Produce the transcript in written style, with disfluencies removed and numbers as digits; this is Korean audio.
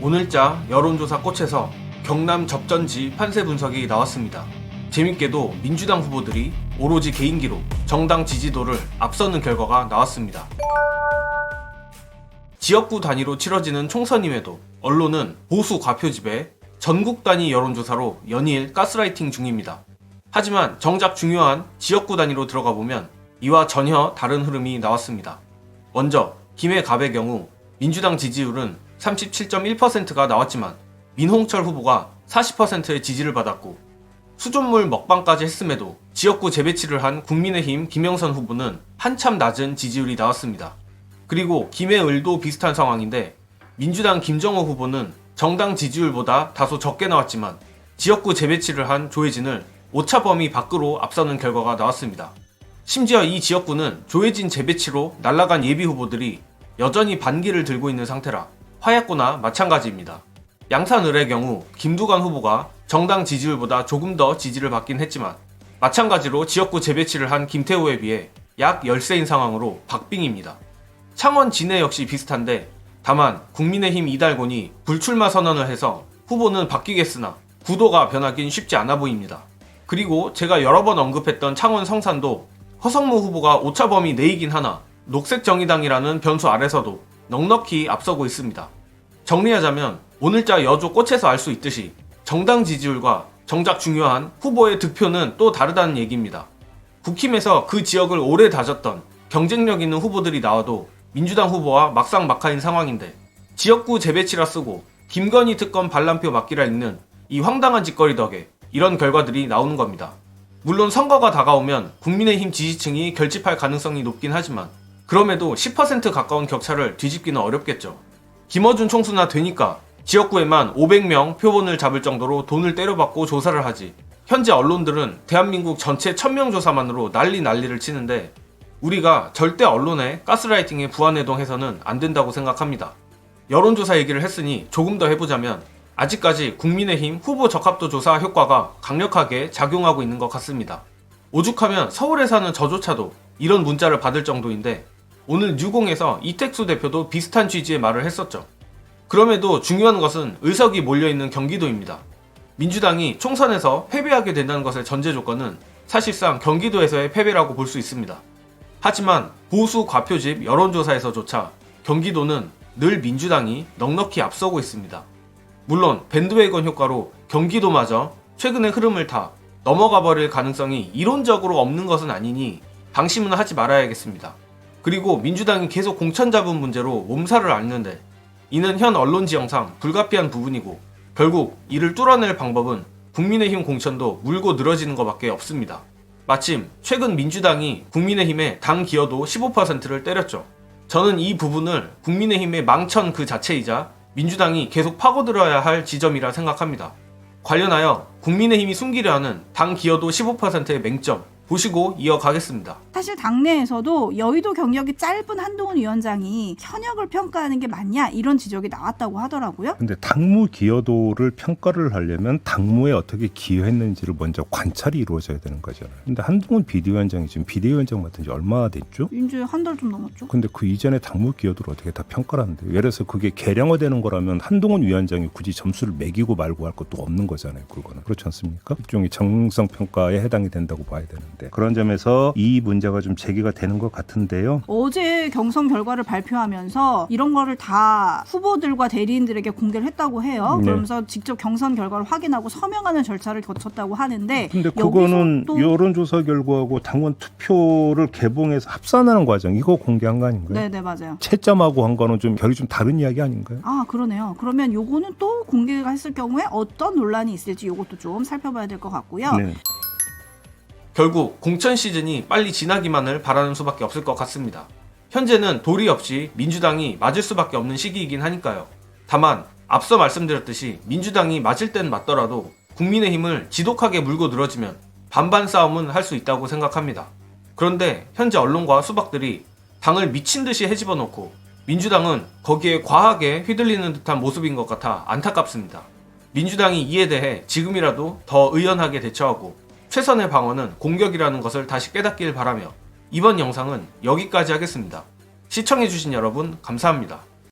오늘자 여론조사 꽃에서 경남 접전지 판세 분석이 나왔습니다. 재밌게도 민주당 후보들이 오로지 개인기로 정당 지지도를 앞서는 결과가 나왔습니다. 지역구 단위로 치러지는 총선임에도 언론은 보수 과표집에 전국 단위 여론조사로 연일 가스라이팅 중입니다. 하지만 정작 중요한 지역구 단위로 들어가 보면 이와 전혀 다른 흐름이 나왔습니다. 먼저 김해갑의 경우 민주당 지지율은 37.1%가 나왔지만 민홍철 후보가 40%의 지지를 받았고, 수돗물 먹방까지 했음에도 지역구 재배치를 한 국민의힘 김영선 후보는 한참 낮은 지지율이 나왔습니다. 그리고 김해을도 비슷한 상황인데 민주당 김정호 후보는 정당 지지율보다 다소 적게 나왔지만 지역구 재배치를 한 조혜진을 오차 범위 밖으로 앞서는 결과가 나왔습니다. 심지어 이 지역구는 조혜진 재배치로 날아간 예비 후보들이 여전히 반기를 들고 있는 상태라 화약고나 마찬가지입니다. 양산을의 경우 김두관 후보가 정당 지지율보다 조금 더 지지를 받긴 했지만 마찬가지로 지역구 재배치를 한 김태호에 비해 약 열세인 상황으로 박빙입니다. 창원 진해 역시 비슷한데 다만 국민의힘 이달곤이 불출마 선언을 해서 후보는 바뀌겠으나 구도가 변하긴 쉽지 않아 보입니다. 그리고 제가 여러 번 언급했던 창원 성산도 허성무 후보가 오차 범위 내이긴 하나 녹색정의당이라는 변수 아래서도 넉넉히 앞서고 있습니다. 정리하자면 오늘자 여조 꽃에서 알 수 있듯이 정당 지지율과 정작 중요한 후보의 득표는 또 다르다는 얘기입니다. 국힘에서 그 지역을 오래 다졌던 경쟁력 있는 후보들이 나와도 민주당 후보와 막상막하인 상황인데 지역구 재배치라 쓰고 김건희 특검 반란표 맞기라 읽는 이 황당한 짓거리 덕에 이런 결과들이 나오는 겁니다. 물론 선거가 다가오면 국민의힘 지지층이 결집할 가능성이 높긴 하지만 그럼에도 10% 가까운 격차를 뒤집기는 어렵겠죠. 김어준 총수나 되니까 지역구에만 500명 표본을 잡을 정도로 돈을 때려받고 조사를 하지, 현재 언론들은 대한민국 전체 1000명 조사만으로 난리를 치는데 우리가 절대 언론의 가스라이팅에 부안해동해서는 안 된다고 생각합니다. 여론조사 얘기를 했으니 조금 더 해보자면 아직까지 국민의힘 후보 적합도 조사 효과가 강력하게 작용하고 있는 것 같습니다. 오죽하면 서울에 사는 저조차도 이런 문자를 받을 정도인데 오늘 뉴공에서 이택수 대표도 비슷한 취지의 말을 했었죠. 그럼에도 중요한 것은 의석이 몰려있는 경기도입니다. 민주당이 총선에서 패배하게 된다는 것의 전제 조건은 사실상 경기도에서의 패배라고 볼 수 있습니다. 하지만 보수 과표집 여론조사에서조차 경기도는 늘 민주당이 넉넉히 앞서고 있습니다. 물론 밴드웨건 효과로 경기도마저 최근의 흐름을 타 넘어가 버릴 가능성이 이론적으로 없는 것은 아니니 방심은 하지 말아야겠습니다. 그리고 민주당이 계속 공천 잡은 문제로 몸살을 앓는데 이는 현 언론 지형상 불가피한 부분이고 결국 이를 뚫어낼 방법은 국민의힘 공천도 물고 늘어지는 것밖에 없습니다. 마침 최근 민주당이 국민의힘의 당 기여도 15%를 때렸죠. 저는 이 부분을 국민의힘의 망천 그 자체이자 민주당이 계속 파고들어야 할 지점이라 생각합니다. 관련하여 국민의힘이 숨기려 하는 당 기여도 15%의 맹점 보시고 이어가겠습니다. 사실 당내에서도 여의도 경력이 짧은 한동훈 위원장이 현역을 평가하는 게 맞냐 이런 지적이 나왔다고 하더라고요. 근데 당무 기여도를 평가를 하려면 당무에 어떻게 기여했는지를 먼저 관찰이 이루어져야 되는 거잖아요. 근데 한동훈 비대위원장이 지금 비대위원장 맡은 지 얼마나 됐죠? 이제 한 달 좀 넘었죠. 근데 그 이전에 당무 기여도를 어떻게 다 평가를 하는데요? 예를 들어서 그게 계량화되는 거라면 한동훈 위원장이 굳이 점수를 매기고 말고 할 것도 없는 거잖아요. 그거는 그렇지 않습니까? 일종의 정성 평가에 해당이 된다고 봐야 되는데 그런 점에서 이 문제가 좀 제기가 되는 것 같은데요. 어제 경선 결과를 발표하면서 이런 거를 다 후보들과 대리인들에게 공개를 했다고 해요. 네. 그러면서 직접 경선 결과를 확인하고 서명하는 절차를 거쳤다고 하는데 근데 그거는 여론조사 결과하고 당원 투표를 개봉해서 합산하는 과정 이거 공개한 거 아닌가요? 네, 맞아요. 채점하고 한 거는 좀 결이 좀 다른 이야기 아닌가요? 아, 그러네요. 그러면 요거는 또 공개가 했을 경우에 어떤 논란이 있을지 요것도 좀 살펴봐야 될 것 같고요. 네. 결국 공천 시즌이 빨리 지나기만을 바라는 수밖에 없을 것 같습니다. 현재는 도리 없이 민주당이 맞을 수밖에 없는 시기이긴 하니까요. 다만 앞서 말씀드렸듯이 민주당이 맞을 땐 맞더라도 국민의힘을 지독하게 물고 늘어지면 반반 싸움은 할 수 있다고 생각합니다. 그런데 현재 언론과 수박들이 당을 미친 듯이 헤집어놓고 민주당은 거기에 과하게 휘둘리는 듯한 모습인 것 같아 안타깝습니다. 민주당이 이에 대해 지금이라도 더 의연하게 대처하고 최선의 방어는 공격이라는 것을 다시 깨닫길 바라며 이번 영상은 여기까지 하겠습니다. 시청해주신 여러분 감사합니다.